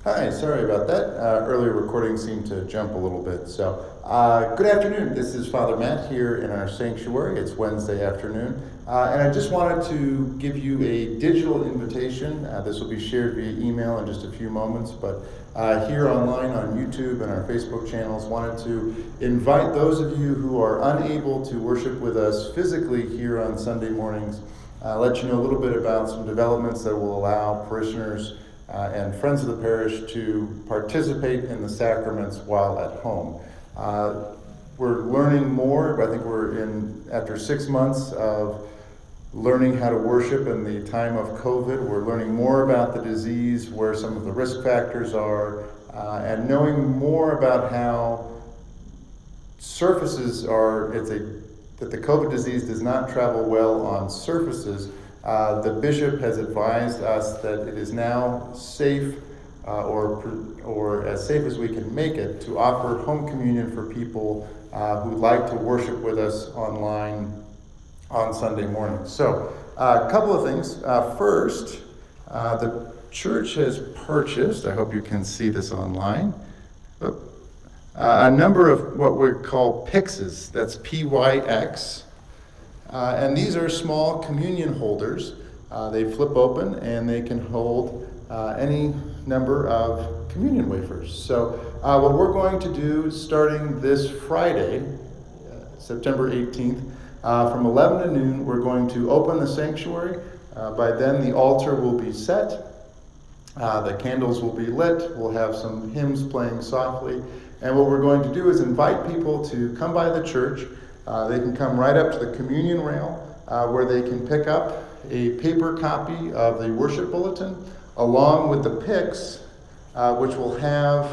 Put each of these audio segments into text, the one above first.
Hi, sorry about that. Earlier recording seemed to jump a little bit. Good afternoon. This is Father Matt here in our sanctuary. It's Wednesday afternoon. And I just wanted to give you a digital invitation. This will be shared via email in just a few moments, but here online on YouTube and our Facebook channels, wanted to invite those of you who are unable to worship with us physically here on Sunday mornings, let you know a little bit about some developments that will allow parishioners and friends of the parish to participate in the sacraments while at home. We're learning more. I think after 6 months of learning how to worship in the time of COVID, we're learning more about the disease, where some of the risk factors are, and knowing more about how surfaces that the COVID disease does not travel well on surfaces. The bishop has advised us that it is now safe, or as safe as we can make it, to offer home communion for people who'd like to worship with us online on Sunday morning. So, a couple of things. First, the church has purchased, I hope you can see this online, a number of what we call pyxes. That's PYX. And these are small communion holders. They flip open and they can hold any number of communion wafers. So what we're going to do starting this Friday, September 18th, from 11 to noon, we're going to open the sanctuary. By then the altar will be set. The candles will be lit. We'll have some hymns playing softly. And what we're going to do is invite people to come by the church. They can come right up to the communion rail where they can pick up a paper copy of the worship bulletin along with the pyx, which will have,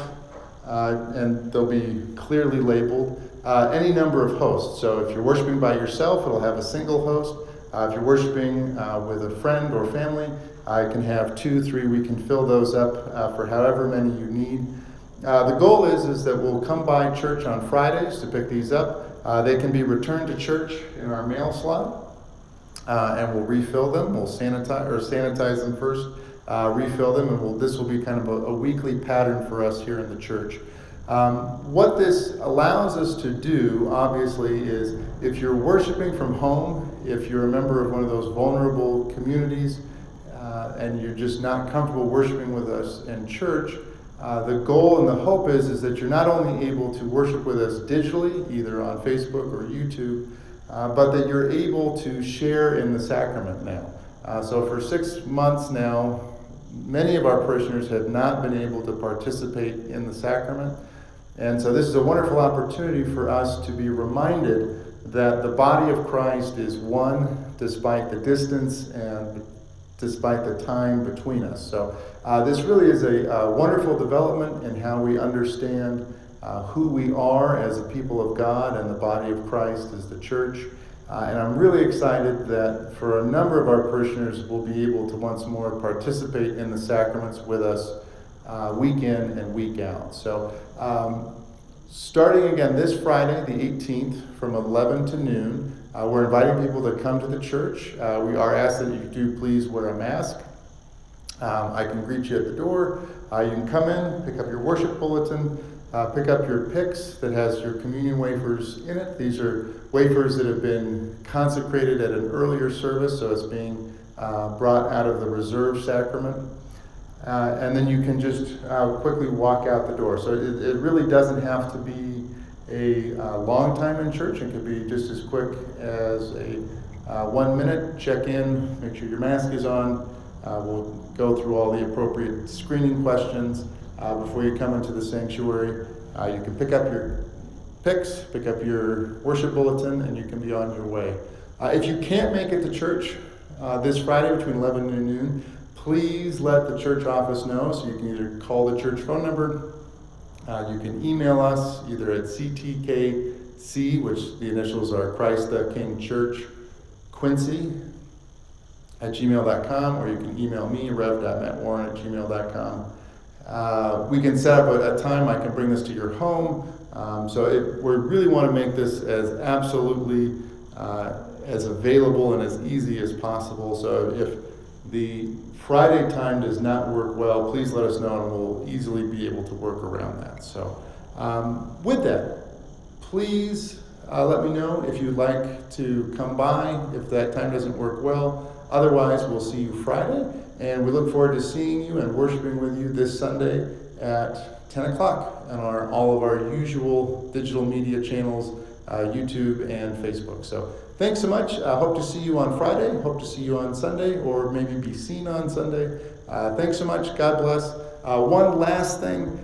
and they'll be clearly labeled, any number of hosts. So if you're worshiping by yourself, it'll have a single host. If you're worshiping with a friend or family, I can have 2, 3. We can fill those up for however many you need. The goal is that we'll come by church on Fridays to pick these up. They can be returned to church in our mail slot, and we'll refill them. We'll sanitize them first, refill them, and this will be kind of a weekly pattern for us here in the church. What this allows us to do, obviously, is if you're worshiping from home, if you're a member of one of those vulnerable communities, and you're just not comfortable worshiping with us in church, the goal and the hope is that you're not only able to worship with us digitally, either on Facebook or YouTube, but that you're able to share in the sacrament now. So for 6 months now, many of our parishioners have not been able to participate in the sacrament. And so this is a wonderful opportunity for us to be reminded that the body of Christ is one despite the distance and despite the time between us. So this really is a wonderful development in how we understand who we are as a people of God and the body of Christ as the church. And I'm really excited that for a number of our parishioners will be able to once more participate in the sacraments with us week in and week out. So starting again this Friday, the 18th, from 11 to noon, we're inviting people to come to the church. We are asked that you do please wear a mask. I can greet you at the door. You can come in, pick up your worship bulletin, pick up your pyx that has your communion wafers in it. These are wafers that have been consecrated at an earlier service, so it's being brought out of the reserve sacrament. And then you can just quickly walk out the door. So it really doesn't have to be a long time in church. It could be just as quick as a 1 minute, check in, make sure your mask is on. We'll go through all the appropriate screening questions before you come into the sanctuary. You can pick up your pyx, pick up your worship bulletin, and you can be on your way. If you can't make it to church this Friday between 11 and noon, please let the church office know. So you can either call the church phone number, you can email us either at CTKC, which the initials are Christ the King Church, Quincy, at gmail.com, or you can email me, rev.mattwarren@gmail.com. We can set up a time. I can bring this to your home. We really want to make this as absolutely as available and as easy as possible. So if the Friday time does not work well, please let us know and we'll easily be able to work around that. So with that, please let me know if you'd like to come by, if that time doesn't work well. Otherwise, we'll see you Friday, and we look forward to seeing you and worshiping with you this Sunday at 10 o'clock on all of our usual digital media channels, YouTube and Facebook. So thanks so much. I hope to see you on Friday, hope to see you on Sunday, or maybe be seen on Sunday. Thanks so much. God bless. One last thing,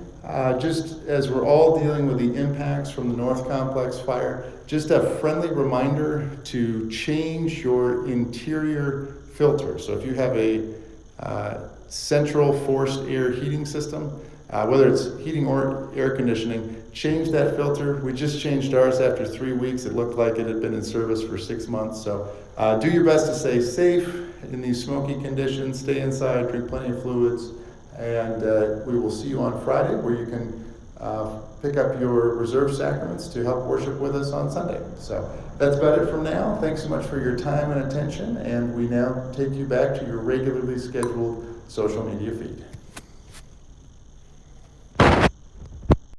just as we're all dealing with the impacts from the North Complex fire, just a friendly reminder to change your interior filter. So if you have a central forced air heating system, whether it's heating or air conditioning, change that filter. We just changed ours after 3 weeks. It looked like it had been in service for 6 months. So do your best to stay safe in these smoky conditions. Stay inside, drink plenty of fluids, and we will see you on Friday, where you can pick up your reserve sacraments to help worship with us on Sunday. So that's about it for now. Thanks so much for your time and attention, and we now take you back to your regularly scheduled social media feed.